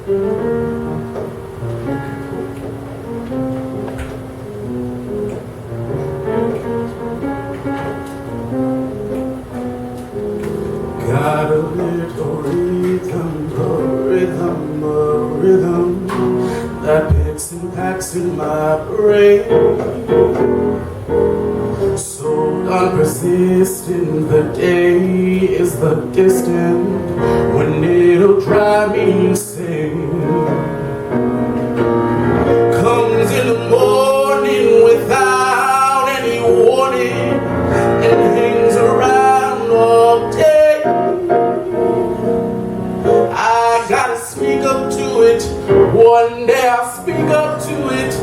Got a little rhythm that picks and packs in my brain. So unpersistent the day is the distance when it'll drive me insane. Comes in the morning without any warning and hangs around all day. Speak up to it, one day I'll speak up to it.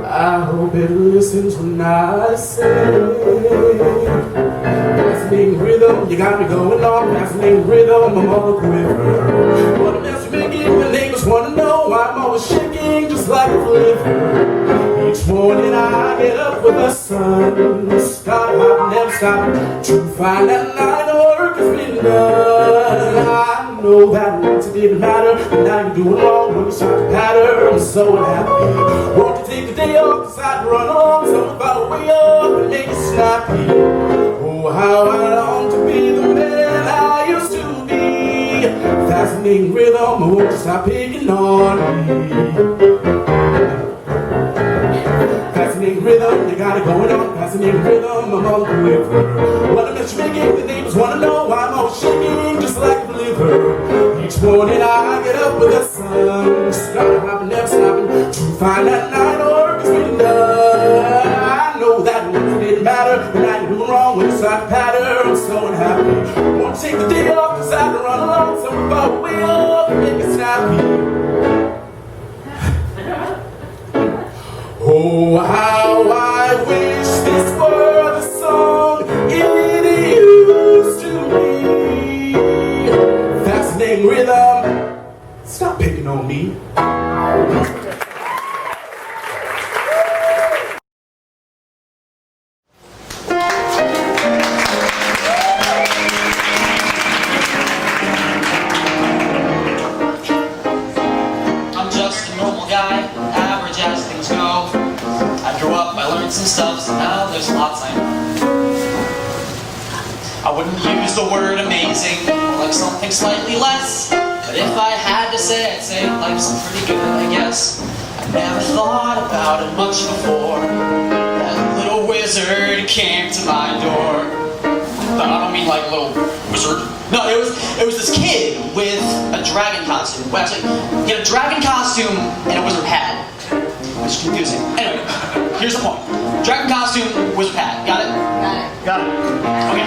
I hope it listens when I say. Fascinating rhythm, you got me going on. Fascinating rhythm, I'm all a quiver. What a mess you making, the neighbors wanna know. I'm always shaking just like a flipper. Each morning I get up with the sun. Start out, never stop to find that night the work has been done. I know that once it didn't matter, but now you're doing wrong when you start to patter. I'm so unhappy. Won't you take the day off, decide to run along, something about a way up and make it snappy. Oh, how I long to be the man I used to be. Fascinating rhythm, I won't stop picking on me. Fascinating rhythm, you got it going on. Fascinating rhythm, I'm on the river. What a mess you making, the neighbors wanna know. I'm always shaking just like a liver. Each morning I get up with the sun. Starting, hopping, never stopping to find that night work has been done. I know that once it didn't matter, but now you're doing wrong when you start to patter. I'm so unhappy. Won't take the day off, decide to run along, something about way up and make it snappy. Oh, how I wish this were the song it used to be. Fascinating rhythm, stop picking on me. I'm just a normal guy, average as things go. I grew up, I learned some stuff, so now there's lots I know. I wouldn't use the word amazing, like something slightly less. But if I had to say, I'd say life's pretty good, I guess. I never thought about it much before that little wizard came to my door. I don't mean like a little wizard. No, it was this kid with a dragon costume. Well, actually, he had a dragon costume and a wizard hat. Which is confusing. Anyway, here's the point. Dragon costume, wizard hat. Got it? Got it. Okay.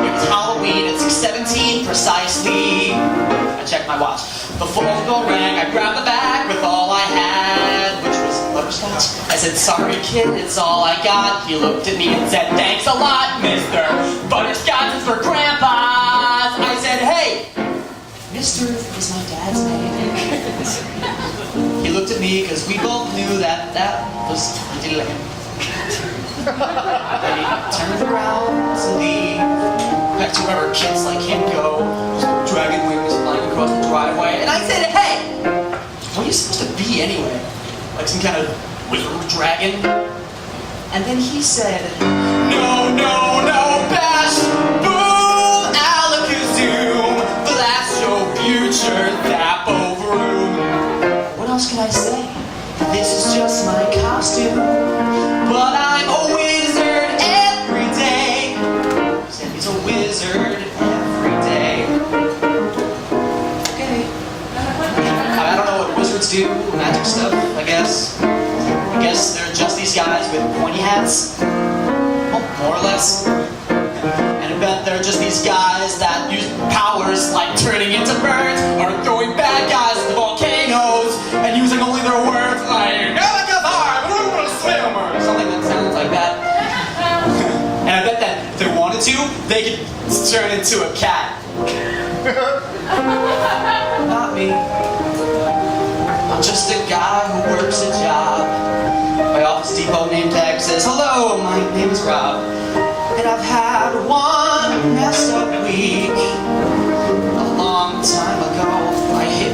It was Halloween at 6:17 precisely. I checked my watch. Before the bell rang, I grabbed the bag with all I had, which was butterscotch. I said, sorry kid, it's all I got. He looked at me and said, thanks a lot, mister. Butterscotch is for grandpas. I said, hey, Mister is my dad's name. He looked at me because we both knew that was ridiculous. Then he turned around to leave. Back to wherever kids like him go. Just dragon wings flying across the driveway. And I said, hey, what are you supposed to be anyway? Like some kind of wizard dragon? And then he said, no, no, no, bash, boom, alakazoo, blast your future, tap over room. What else can I say? This is just my costume, but I'm a wizard every day. Said he's a wizard every day. Okay. I don't know what wizards do, magic stuff, I guess. I guess they're just these guys with pointy hats. Well, more or less. And I bet they're just these guys that use powers like turning into birds or throwing bad guys into volcanoes and using only their words like swim or something that sounds like that. And I bet that if they wanted to, they could turn into a cat. Not me. I'm just a guy who works a job. My Office Depot name tag says, hello, my name is Rob. And I've had one messed up week. A long time ago, I hit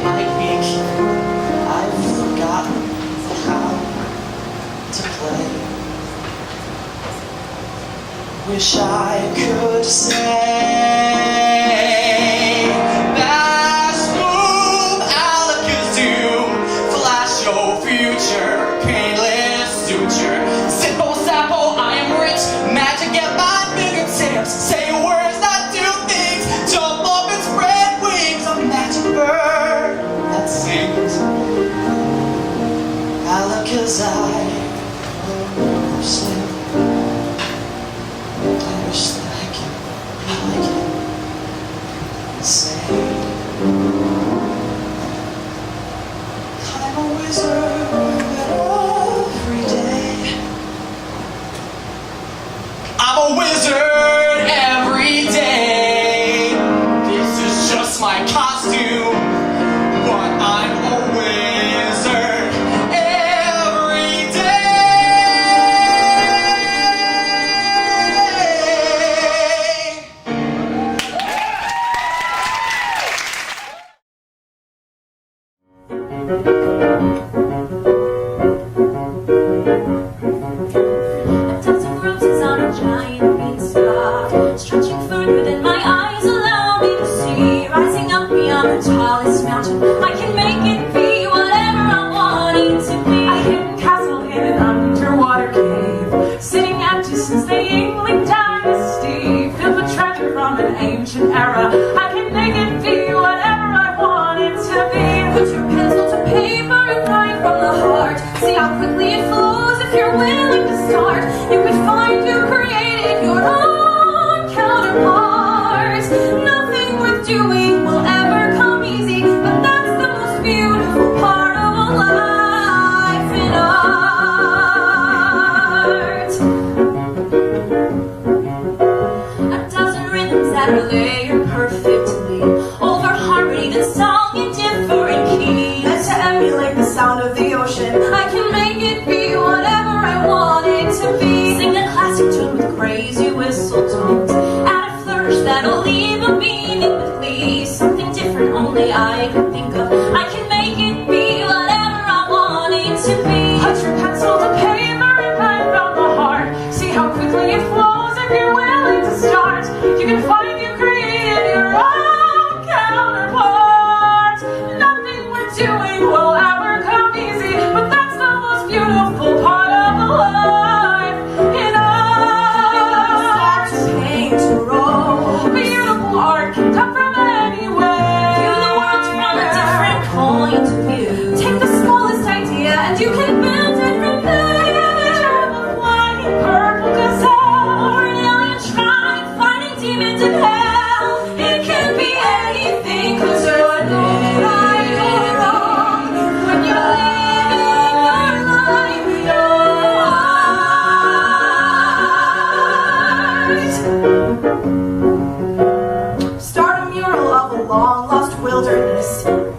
Wish I could say, bash, boom, alakazoo, flash your future, painless suture. Simple sample, I am rich, magic at my fingertips. Say words that do things, jump up and spread wings. A magic bird that sings, alakazoo, sleep. I wish that I could be like you. Say, I'm a wizard every day. I'm a wizard every day. This is just my costume, but I'm a wizard every day. A dozen roses on a giant beanstalk, stretching further than my eyes allow me to see. Rising up beyond the tallest mountain, I can make it be whatever I want it to be. A hidden castle in an underwater cave, sitting empty since the Yingling dynasty, filled with treasure from an ancient era. I can make it be whatever I want it to be. Put your pencil to paper and write from the heart. See how quickly it flows if you're willing to start. You could find you created your own counterpart. Nothing worth doing will ever come easy, but that's the most beautiful part of a life in art. A dozen rhythms that are layered perfectly over harmony, then song in different keys. And to emulate the sound of the ocean, I can make it be whatever I want it to be. Sing a classic tune with crazy whistle tones, add a flourish that'll leave a meaning with glee. Something different only I can think of. I can make it be whatever I want it to be. put your pencil to paper and write from the heart. See how quickly it flows if you're willing to start. You can find you created your own counterpart. Nothing we're doing will ever come easy, but that's the most beautiful part of a life in art. To paint, to roll, Beautiful art can come from anywhere. view the world from a different point of view. Take the smallest idea and you can build it from there. Have a flying purple gazelle, Or an alien shrine, fighting demons in hell. It can be anything, 'cause there's no right or wrong when you're living your life in art. Start a mural of a long lost wilderness.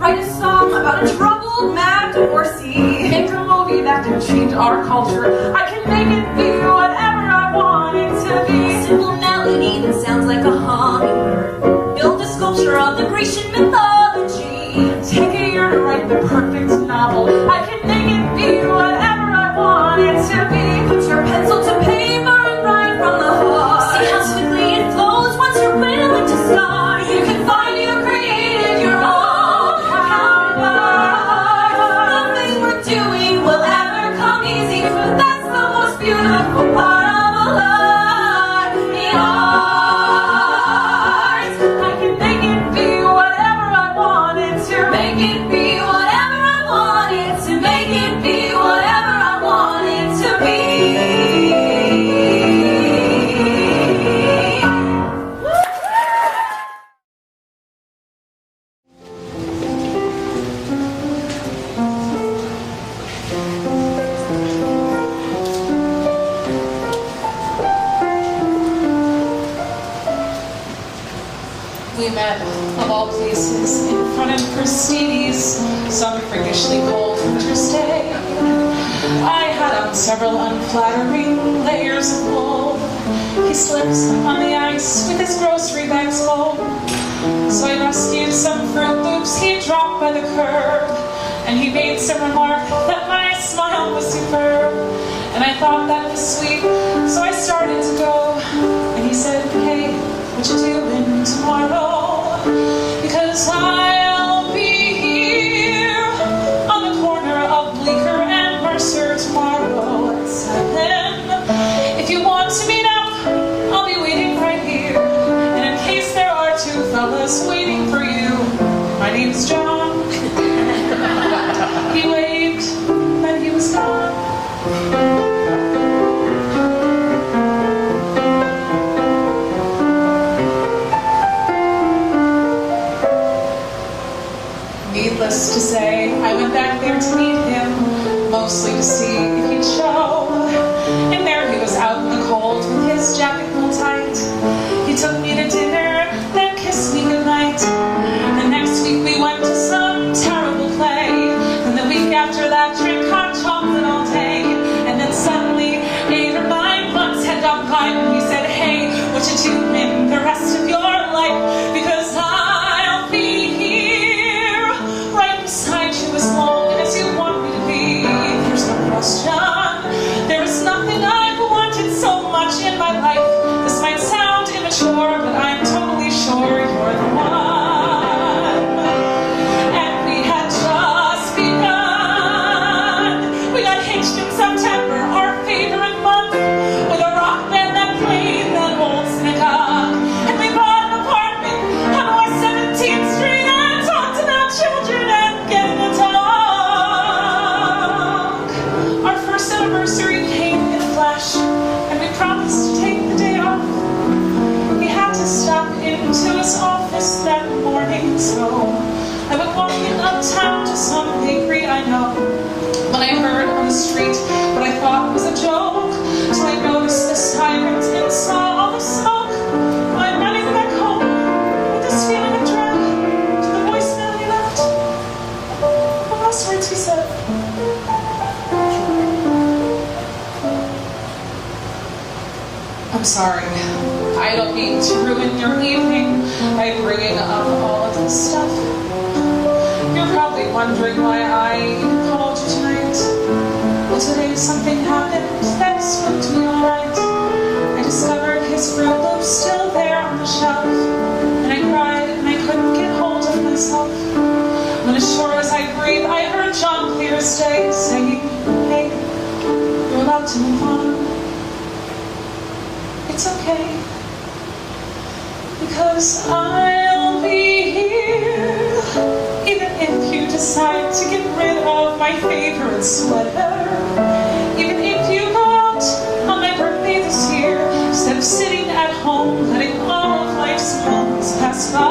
Write a song about a troubled mad divorcee. Make a movie that can change our culture. I can make it be whatever I want it to be. Simple melody that sounds like a hummingbird. Build a sculpture of the Grecian mythology. Take a year to write the perfect novel. I can make it be whatever I want it to be. Put your pencil to paper and write from the heart. See how quickly it flows once you're willing to start. You can find you created your own counterpart. Nothing we're doing will ever come easy, but that's the most beautiful part of a life in art. I can make it be whatever I want it to. Make it be whatever I want it to. Make it be whatever I want it to be. We met, of all places, in front of Christie's, some freakishly cold winter's day. I had on several unflattering layers of wool. He slipped on the ice with his grocery bags full. So I rescued some Fruit Loops he dropped by the curb, and he made some remark that my smile was superb. And I thought that was sweet, so I started to go. And he said, hey, what you doing tomorrow? Because I'll be here on the corner of Bleecker and Mercer tomorrow at 7. If you want to meet up, I'll be waiting right here. And in case there are two fellas waiting for you, my name's John. He waved, then he was gone. Needless to say, I went back there to meet him, mostly to see if he'd show. And there he was out in the cold with his jacket pulled tight. He took me to dinner, then kissed me goodnight. The next week we went to some terrible play. And the week after that, drank hot chocolate all day. And then suddenly, 8 or 9 months had gone by and he said, hey, what you doing the rest of your life? Because I'll be here right beside you as long as you want me to be. There's no question. There is nothing I've wanted so much in my life. This might sound immature, but I'm totally sure you're the one. And we had just begun. We got hitched in September, our favorite month, with a rock band that played that old synagogue. And we bought an apartment on West 17th Street and talked about children and getting a dog. Our first anniversary came in a flash, and we promised to take the day off. He had to stop into his office that morning, so I went walking uptown to some bakery I know. When I heard on the street what I thought was a joke, so I noticed the sirens and saw all the smoke. I'm running back home with this feeling of dread to the voicemail he left. The last words he said. I'm sorry. I don't mean to ruin your evening by bringing up all of this stuff. You're probably wondering why I even called you tonight. Well, today something happened that spooked me alright. I discovered his Fruit Loops still there on the shelf, and I cried and I couldn't get hold of myself. When as sure as I breathe, I heard John clear as day saying, hey, you're allowed to move on. It's okay, because I'll be here, even if you decide to get rid of my favorite sweater, even if you go out on my birthday this year, instead of sitting at home letting all of life's moments pass by.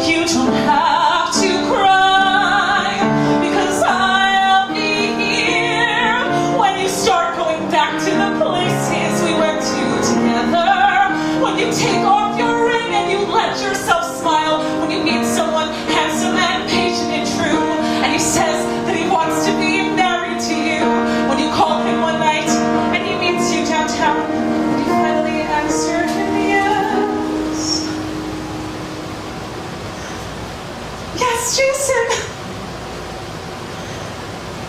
You don't have to cry, because I'll be here when you start going back to the places we went to together. When you take off your ring and you let yourself smile. When you meet someone handsome and patient and true, and he says that he wants to be married to you. When you call him one night and he meets you downtown, and you finally answer him yes. Yes, Jason,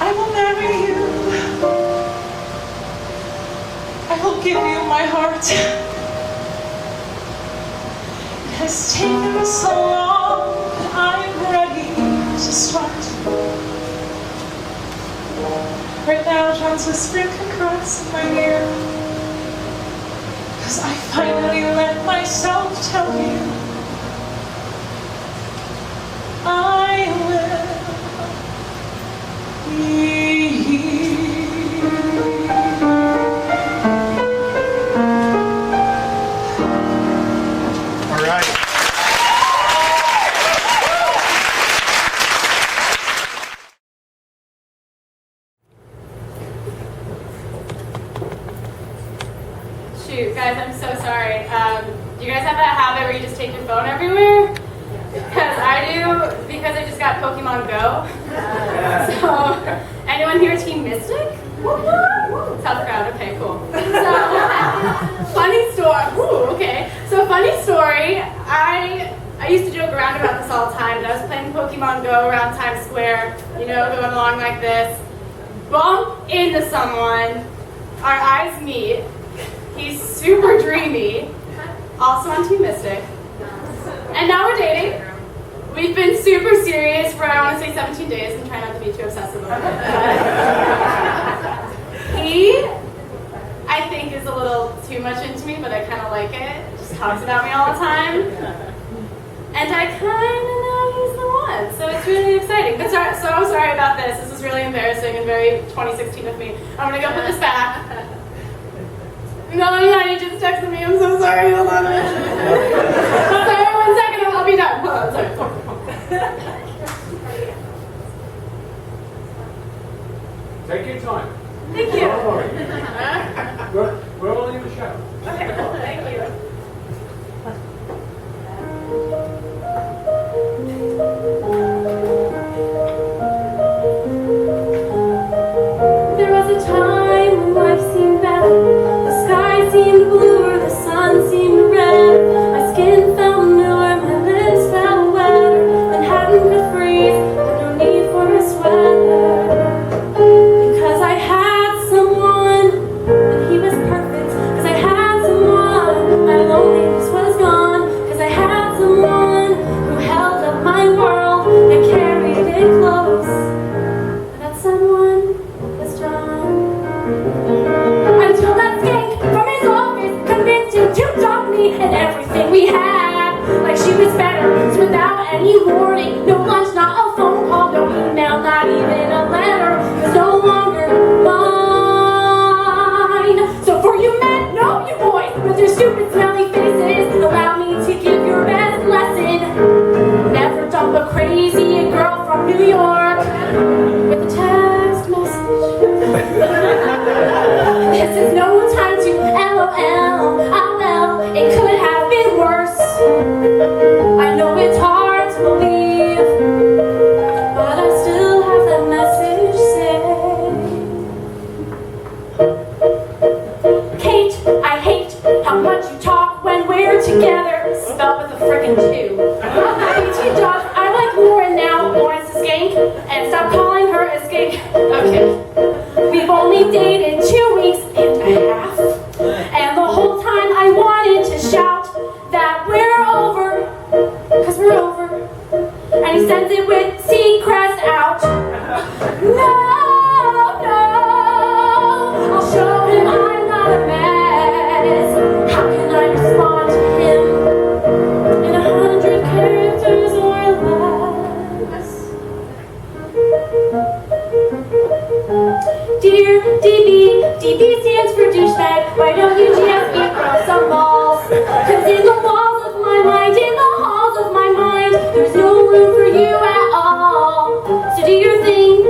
I will marry you. I will give you my heart. It has taken so long, but I'm ready to start. Right now, John's whispering congrats in my ear, because I finally let myself tell you I will be here. All right. Shoot, guys, I'm so sorry. Do you guys have that habit where you just take your phone everywhere? Because I do, because I just got Pokemon Go. So, anyone here Team Mystic? Tough crowd, okay, cool. So, funny story, okay. So, funny story, I used to joke around about this all the time, but I was playing Pokemon Go around Times Square, you know, going along like this. bump into someone, our eyes meet, he's super dreamy, also on Team Mystic, and now we're dating. We've been super serious for, I want to say 17 days, and try not to be too obsessive about it. He, I think, is a little too much into me, but I kind of like it. Just talks about me all the time. And I kind of know he's the one, so it's really exciting. But so I'm sorry about this. This is really embarrassing and very 2016 of me. I'm going to go put this back. No, he just texted me. I'm so sorry. Hold on. Sorry, 1 second, I'll be done. Hold on, sorry. Take your time. Thank you. Don't worry. We're all in the show. Okay, thank you. There was a time when life seemed better. The sky seemed bluer, the sun seemed red. My skin felt newer, my lips felt wetter. And hadn't could freeze, had no need for a sweater. Because I had someone, and he was perfect. Because I had someone, my loneliness was gone. Because I had someone who held up my world and carried it close. But that someone was John. Until that skank from his office convinced him to dump me and everything we had. Like she was better, so without any warning. No lunch, not a phone call, no email, not even a letter. Was no longer mine. So for you men, no you boys, with your stupid smelly faces, allow me to give your best lesson. Never dump a crazy girl from New York with a text message. This is no time to LOL. Oh well, it could have been worse. I know it's hard to believe, but I still have that message saved. Kate, I hate how much you talk when we're together. Spelled with a frickin' 2. BT Dog, I like Lauren now. Lauren's a skank, and stop calling her a skank. Okay. We've only dated 2 weeks and a half, and the whole time I wanted to shout that we're over, cause we're over, and he sends it with Seacrest out. No, I'll show him I'm not a mess. How can I respond to him in 100 characters or less? Dear DB stands for douchebag. Why don't you just be grow some balls? Cause in the walls of my mind, in the halls of my mind, there's no room for you at all. So do your thing,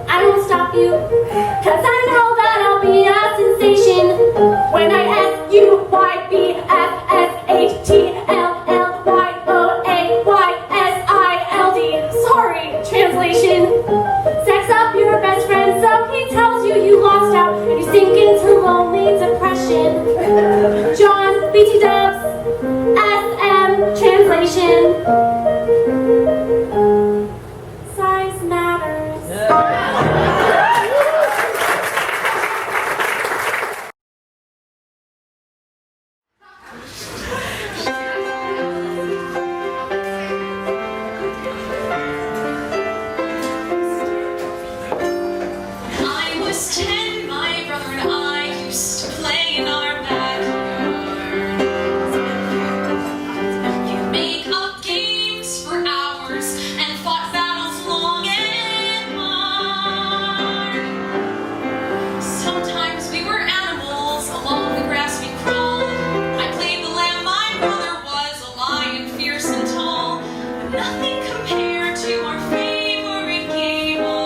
I won't stop you. Cause I know that I'll be a sensation when I SUYBFSHTLLYOAYSILD. Sorry, translation. Sex up your best friend, so he tells you you lost out and you sink into lonely depression. John, BT Dubs, SM, translation. Size matters. I was 10, my brother and I used to play in our backyard. You'd make up games for hours and fought battles long and hard. Sometimes we were animals, along the grass we crawled. I played the lamb, my brother was a lion, fierce and tall. But nothing compared to our favorite game of all.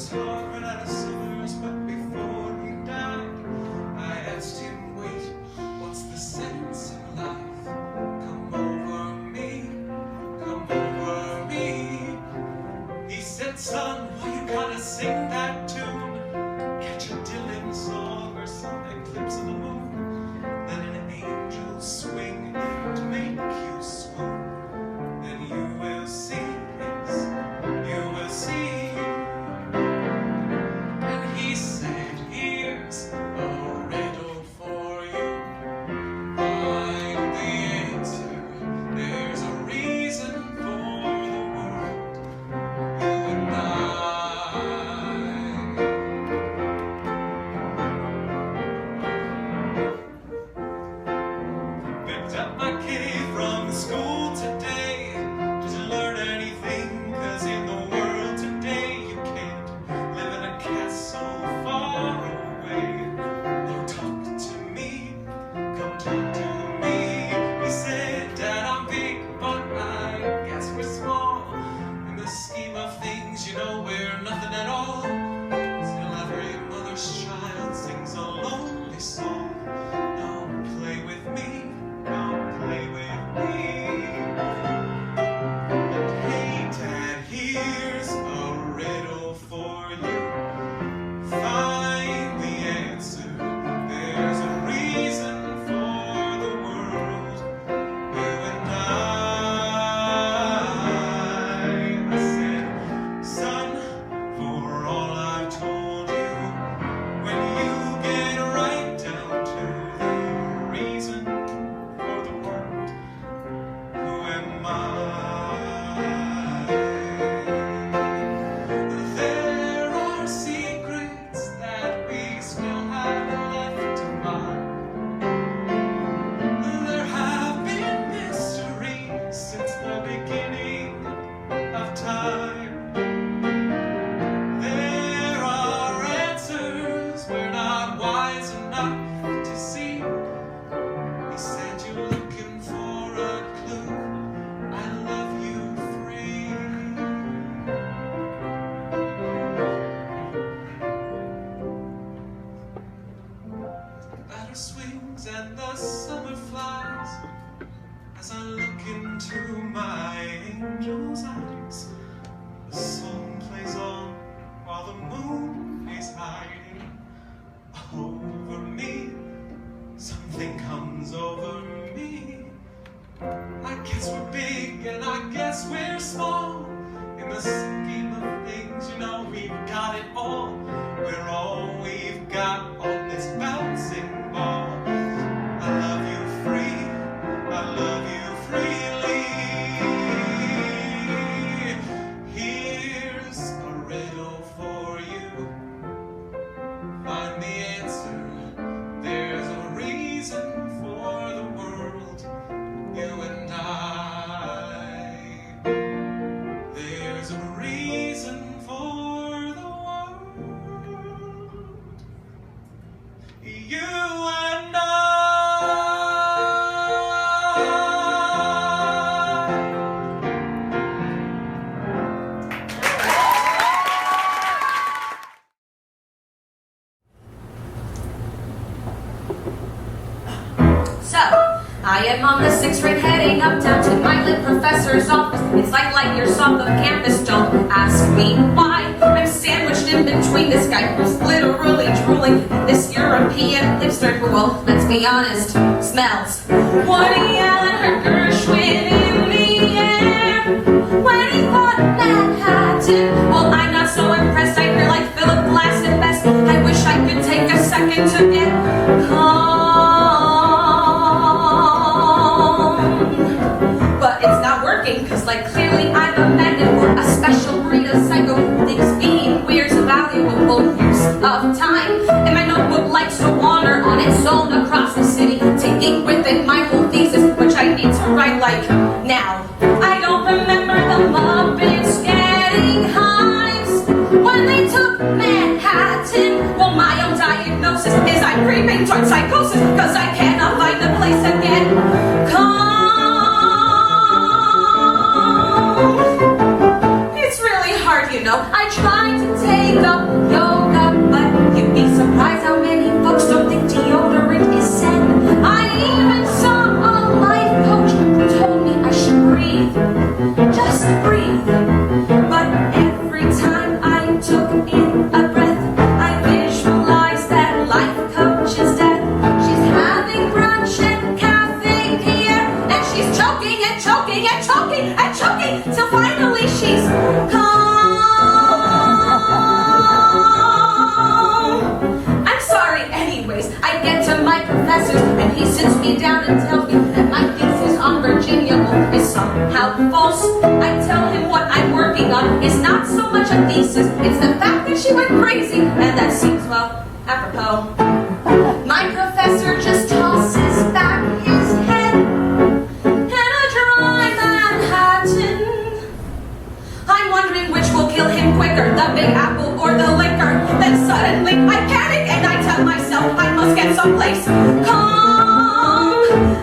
was hungry at a summer's, but before he died, I asked him, wait, what's the sense of life? Come over me, come over me. He said, son, why you gotta sing that tune? Catch a Dylan song or some eclipse of the moon. Let an angel swing and make you swoon. Then you will see, yes, you will see. And he said, here's a riddle for you. Find the answer. There's a reason for the world. You and I. Picked up my kid from school today. Did you learn anything? 'Cause in the world today you can't live in a castle far away. Oh, talk to me, come talk to me. He said, Dad, I'm big, but I guess we're small. In the scheme of things, you know we're nothing at all. Still every mother's child sings a lonely song. Don't play with me, don't play with me. And hey, Dad, here's a riddle for you. Find the answer. There's a reason for the world. You and I said, son, for all I've told you, when you get right down to the reason for the world, who am I? There are secrets that we still have left to find. There have been mysteries since the beginning of time. There are answers we're not wise enough to see. He said, you're looking for a clue. I love you free. The batter swings and the summer flies as I look into my angel's eyes. The song plays on while the moon is hiding over me. Something comes over me. I guess we're big and I guess we're small. In the scheme of things, you know we've got it all. We're all we've got on this bouncing ball. I love you free, I love you freely. Here's a riddle for you. Find the answer. There's a reason for the world. You and I. There's a reason for the world. You and I. So, I am on the 6th grade heading uptown to my lit professor's office. It's like light years off of campus, don't ask me why. I'm sandwiched in between this guy who's literally drooling and this European hipster who, well, let's be honest, smells. Woody Allen heard Gershwin in the air when he bought Manhattan. Well, I'm not so impressed, I feel like Philip Glass at best. I wish I could take a second to get calm. But it's not working, cause like clearly I'm a magnet for a special breed of psycho who thinks being weird's a valuable use of time. And my notebook likes to wander on its own across the city, taking with it my whole thesis, which I need to write like now. I don't remember the Muppets getting hives when they took Manhattan. Well, my own diagnosis is I'm creeping toward psychosis, cause I cannot find the place again. It's really hard, you know. I I tried to take up yoga, but you'd be surprised how many folks don't think deodorant is sin. I even saw a life coach who told me I should breathe, just breathe. But every time I took in a breath, I visualized that life coach is dead. She's having brunch and cafe Pierre, and she's choking and choking and choking and choking till finally she's I'm sorry, anyways. I get to my professor and he sits me down and tells me that my thesis on Virginia Woolf is somehow false. I tell him what I'm working on is not so much a thesis, it's the fact that she went crazy, and that seems, well, apropos. My professor just tosses back his head and a dry Manhattan. I'm wondering which will kill him quicker, the Big Apple or the liquor. Then suddenly I panic and I tell myself I must get someplace calm.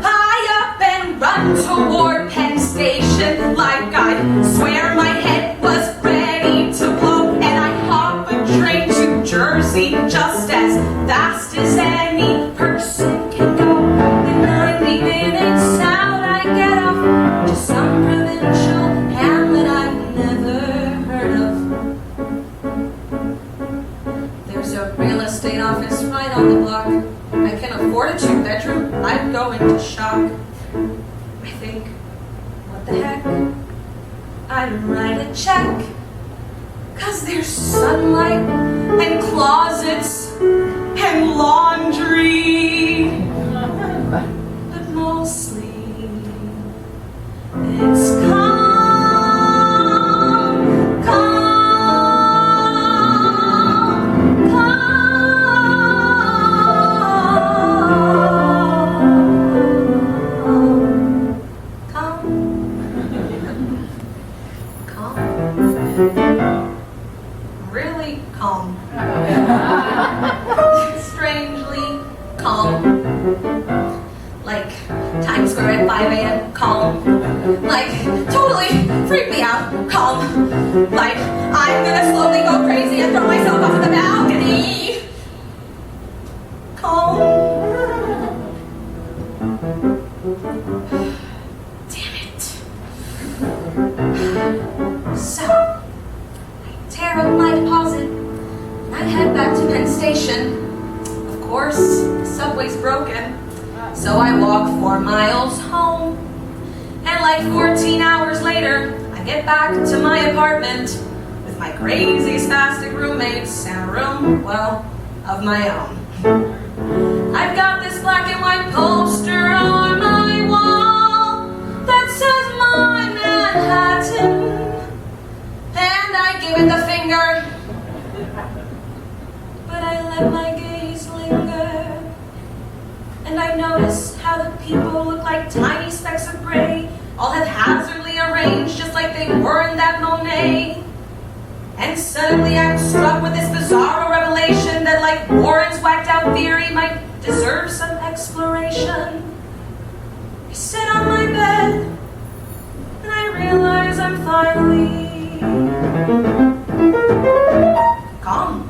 I up and run toward Penn Station like I swear my head was ready to blow. And I hop a train to Jersey just as fast as any person can go. In 90 minutes out I get off to some provincial hamlet I've never heard of. There's a real estate office right on the block. I can afford a 2-bedroom, I'd go into shock. I think, what the heck? I'd write a check, 'cause there's sunlight and closets and laundry. But mostly, it's calm, calm, calm, calm, really calm. Strangely calm. Like Times Square at 5 a.m. calm. Like totally freak me out calm. Like I'm gonna slowly go crazy and throw myself off of the balcony. Calm. Damn it. So I tear up my deposit and I head back to Penn Station. Of course, the subway's broken, so I walk 4 miles home. And like 14 hours later, I get back to my apartment with my crazy spastic roommates and a room, well, of my own. I've got this black and white poster on my wall that says my Manhattan, and I give it the finger, but I let my gaze linger, and I notice how the people look like tiny specks of gray, all haphazardly arranged just like they were in that Monet. And suddenly I'm struck with this bizarre revelation that like Warren's whacked out theory might deserve some exploration. I sit on my bed and I realize I'm finally calm.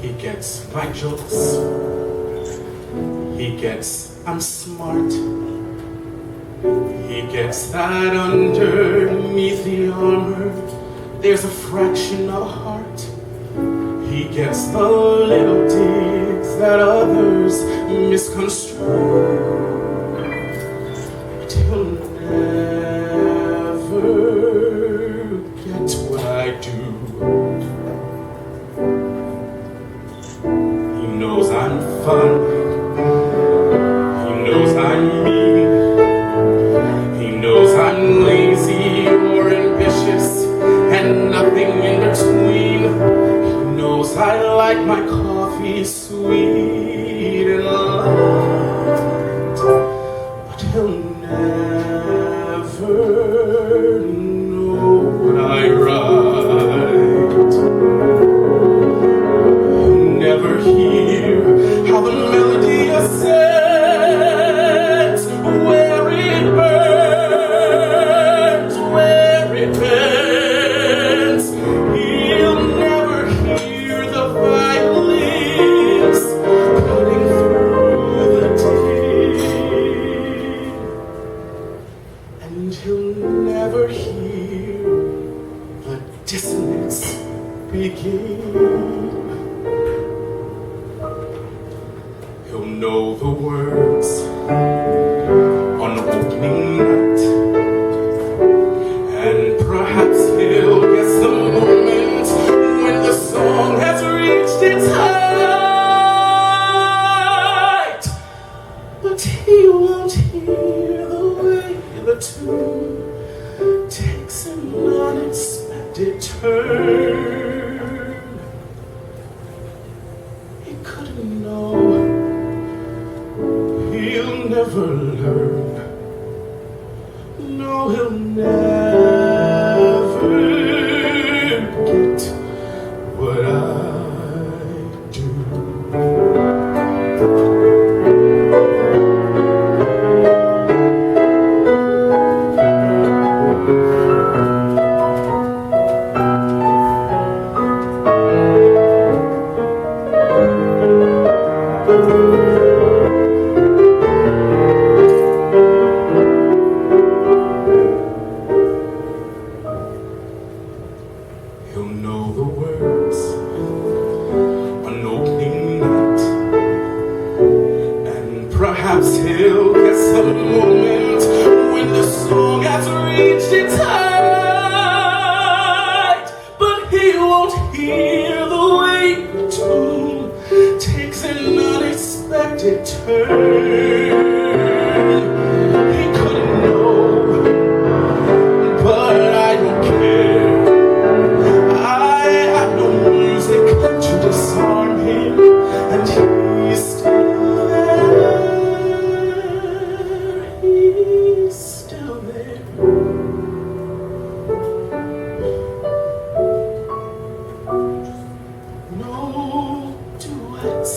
He gets my jokes. He gets I'm smart. He gets that underneath the armor there's a fraction of a heart. He gets the little digs that others misconstrue. But he'll never get what I do. He knows I'm fun. He knows I'm mean. He knows I'm lazy or ambitious and nothing in between. He knows I like my coffee sweet and light. But he'll never know what I write. He'll know the words on opening night, and perhaps he'll guess the moment when the song has reached its height. But he won't hear the way the tune takes an unexpected turn. He couldn't know. He'll never learn. No, he'll never get what I do. He'll know the words on opening night, and perhaps he'll guess the moment when the song has reached its height. But he won't hear the way the tune takes an unexpected turn. He couldn't know, but I don't care. I have no music to disarm him, and he's still there. He's still there. No duets,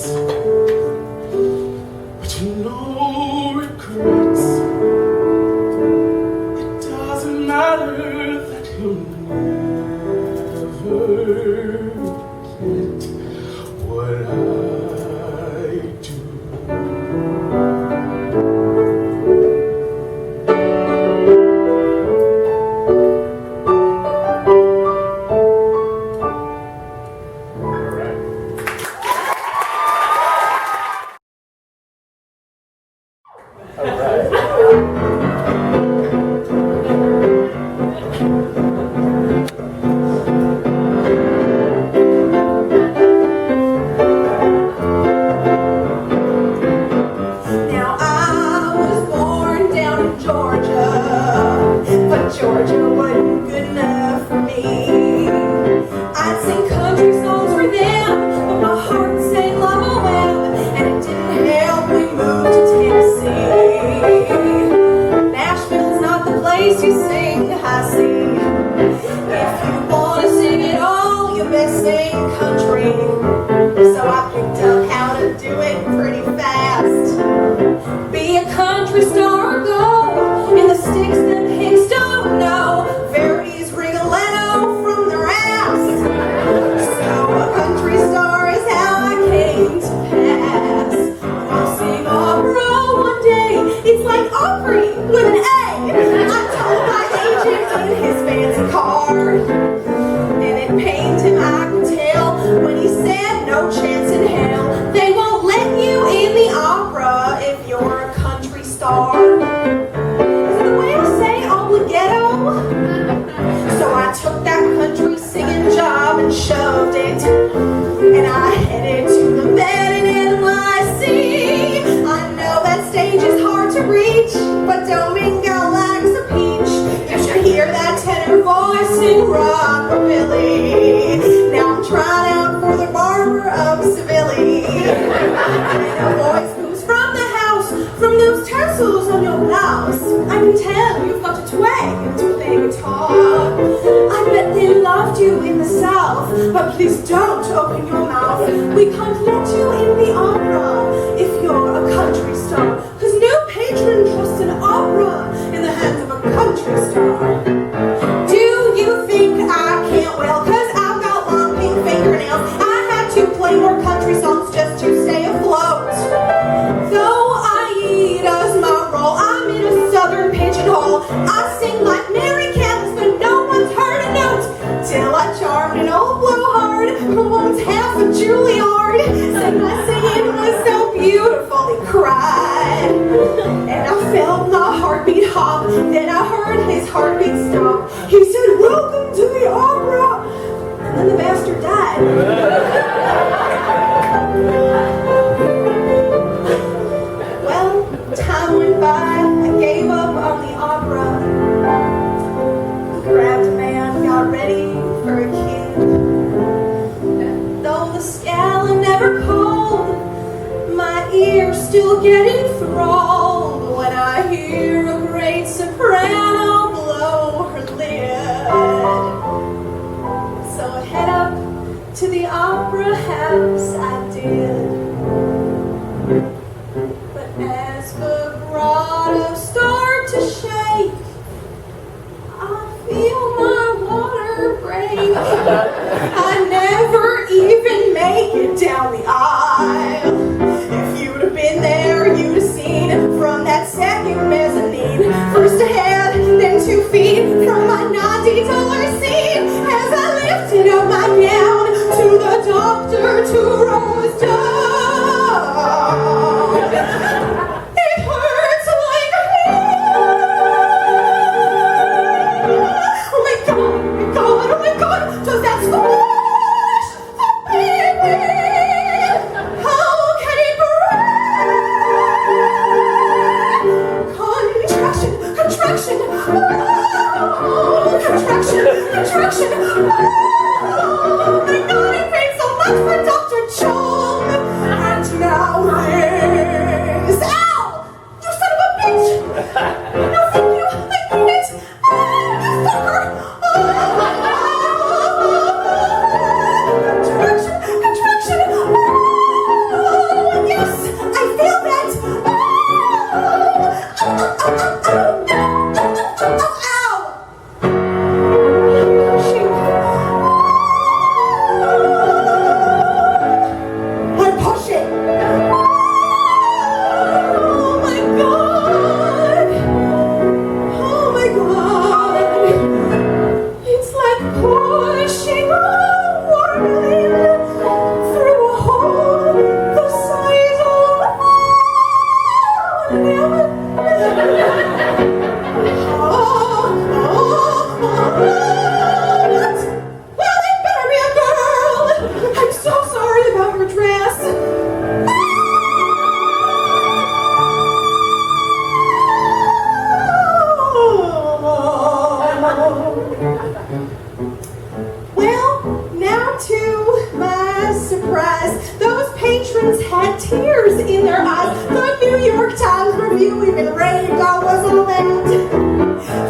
but no regrets. It doesn't matter that he'll never get what I do. Now I was born down in Georgia, but Georgia wasn't good enough for me. I'd sing country songs for them, but my heart sang love away, and it didn't help me move to Tennessee. Nashville's not the place you sing high C. If you want to sing it all, you best sing country. So I picked up how to do it pretty fast. Be a country star or go in the sticks that pigs don't know. Verity's Rigoletto from their ass. So a country star is how I came to pass. I'll sing opera one day. It's like Opry with an A. I told my agent in his fancy car, and it pained him, I could tell, when he said no chance in hell. They won't let you in the opera if you're a country star. Is it the way to say obligado? So I took that country singing job and shoved it, and I headed to the Met in NYC. I know that stage is hard to reach, but Domingo likes a peach. You should hear that tenor voice sing rockabilly. Now I'm trying out for the barber of Seville. And a voice moves from the house, from those tassels on your blouse. I can tell you've got a twang to play guitar. I bet they loved you in the South, but please don't open your mouth. We can't let you in the opera if you're a country star, 'cause no patron trusts an opera in the hands of a country star. Do you think I can't wail 'cause I've got long pink fingernails? I had to play more country songs just to stay afloat. Though Aida's my role, I'm in a southern pigeonhole. I sing like Mary Callis, but no one's heard a note till I charmed an old blowhard said, "Welcome to the opera," and then the bastard died. Well, time went by, I gave up on the opera. Grabbed a man, got ready for a kid. Though the scallon never called, my ears still get enthralled when I hear a great soprano blow her lid. So I head up to the opera house, I did. But as vibrato start to shake, I feel my water break. I never even make it down the aisle. If you'd have been there, you'd have seen from that second mezzanine, first a head, then 2 feet from my $90 seat, as I lifted up my gown to the doctor to rose down. It hurts like oh my God, oh my God, does that squish the baby? How can it breathe? Contraction, oh, contraction, oh my God, it paid so much for Dr. Chung, and now this, ow, you son of a bitch, no thank you, I need it, you fucker, contraction, oh, yes, I feel that, I'm pushing. Oh my God. Oh my God. It's like pushing a watermelon through a hole the size of a melon. What? Well, it better be a girl. I'm so sorry about her dress. Well, now to my surprise, those patrons had tears in their eyes. The New York Times review even raved I was all that.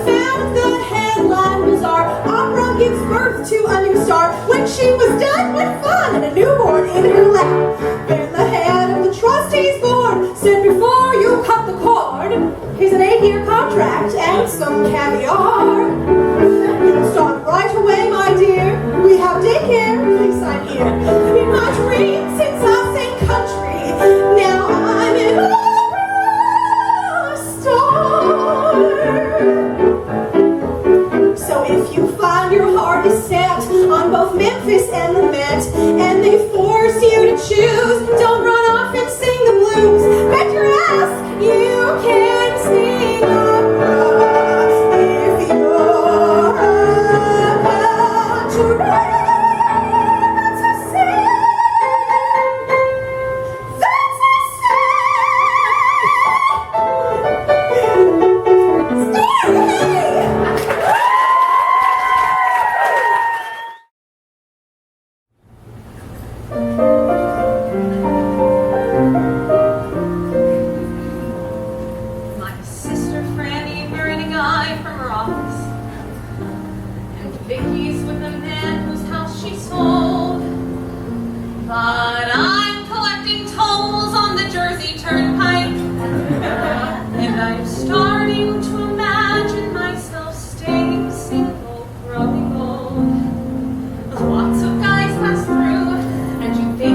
Found the headline bizarre. Opera gives birth to a new star. When she was done with fun and a newborn in her lap, then the head of the trustees board said, "Before you cut the cord, here's an 8-year contract and some caviar. You'll start right away, my dear. We have daycare. Please sign here. In my dreams since I sang country, now I'm an opera star." So if you find your heart is set on both Memphis and the Met, and they force you to choose, don't run off and sing the blues. Bet your ass you can sing opera if you're a country to sing. That's a My sister Franny married a guy from her office, and Vicky's with a man whose house she sold. But I'm collecting tolls on the Jersey Turnpike, and I'm starting to imagine myself staying single, growing old. Lots of guys pass through, and you think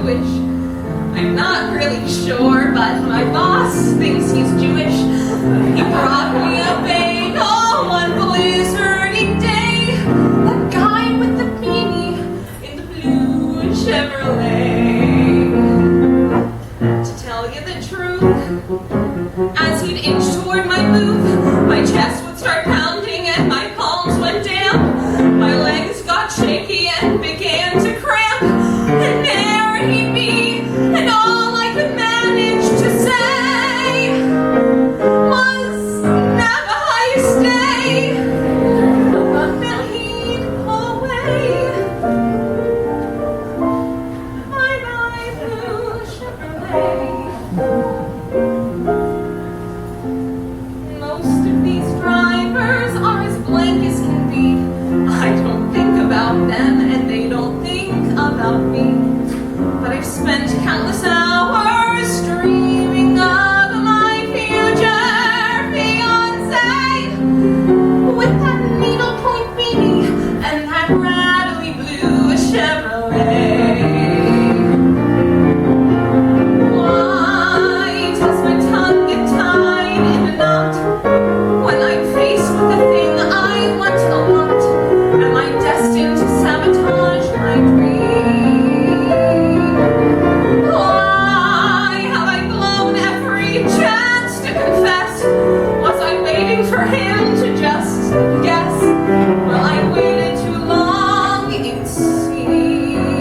Jewish. I'm not really sure, but my boss thinks he's Jewish. He brought me a bagel one blizzardy day. That guy with the beanie in the blue Chevrolet. To tell you the truth, as he'd inch toward my booth, my chest would start pounding and my palms went damp. My legs got shaky and began to cramp. And there he'd be, and all I could manage to say was, never how you stay. Then he'd pull away. Bye-bye, blue Chevrolet. Most of these drivers are as blank as can be. I don't think about them and they don't think about me. But I've spent countless hours dreaming of my future fiancé with that needlepoint beanie and that rattly blue Chevrolet. Why does my tongue get tied in a knot when I'm faced with the thing I want a lot? Am I destined to sabotage my dream? Why have I blown every chance to confess? Was I waiting for him to just guess? Well, I waited too long, it seems,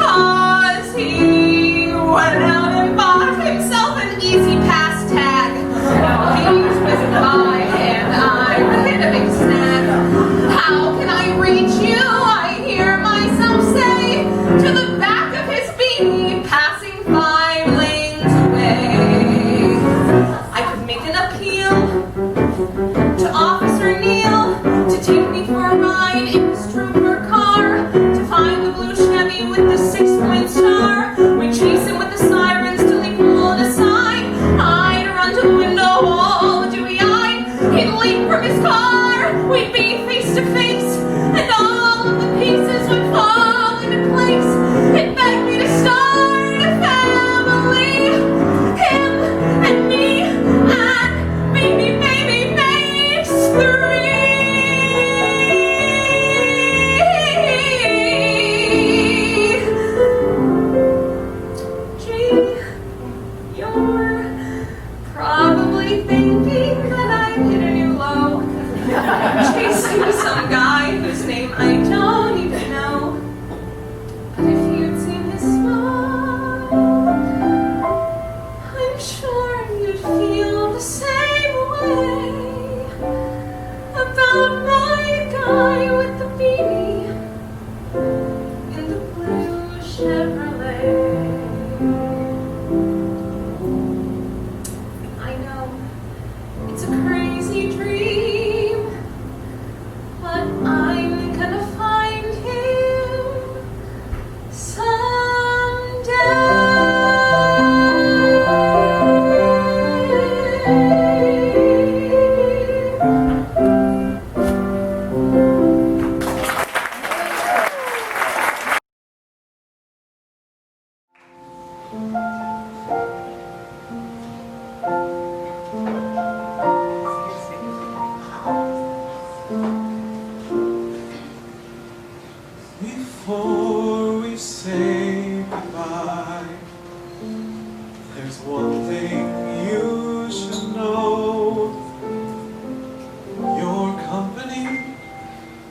because he went out and bought himself an easy pass tag. Now he's whizzing by and I'm hit a big snag. How can I reach you? I hear myself say to the back of his beanie, passing 5 lanes away. I could make an appeal to Officer Neil to take me for a ride in his trooper car to find the blue Chevy with the 6-point star. We chase him with the sirens till he pulled aside. I'd run to the window, all dewy-eyed. He'd leap from his car. We'd be face to face, and all of the pieces would fall into place. It begged me to start a family, him and me, and maybe makes 3. Gee, you're probably thinking that I hit a new low, chasing some guy whose name I don't even know. But if you'd seen his smile, I'm sure you'd feel the same way about my guy with the beanie in the blue Chevrolet. I know it's a crazy dream, but I'm gonna find him Before we say goodbye, there's one thing you should know. Your company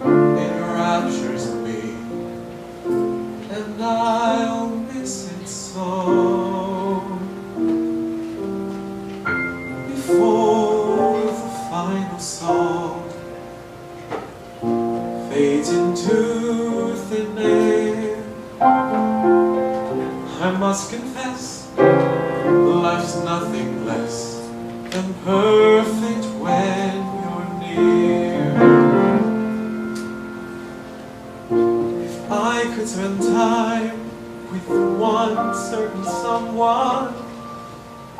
enraptures me, and I'll miss it so. Before the final song fades into thin air, I must confess, life's nothing less than perfect when you're near. If I could spend time with one certain someone,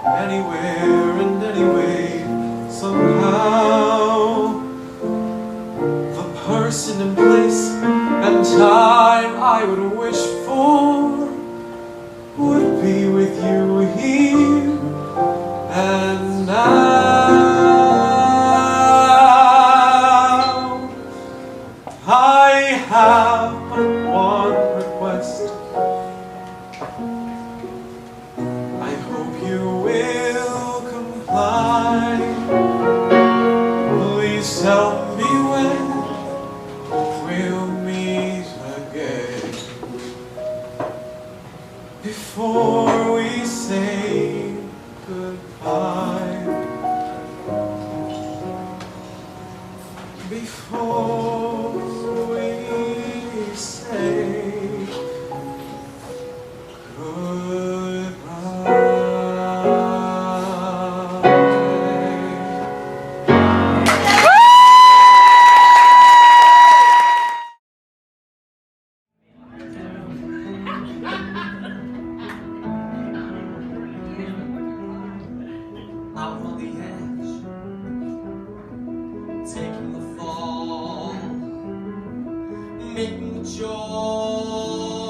anywhere and anyway, somehow, the person and place and time I would wish for would be with you here and now. I have but one request. I hope you will comply. Please tell me when we'll meet again before we say goodbye. Before we say Out on the edge, taking the fall, making the joy.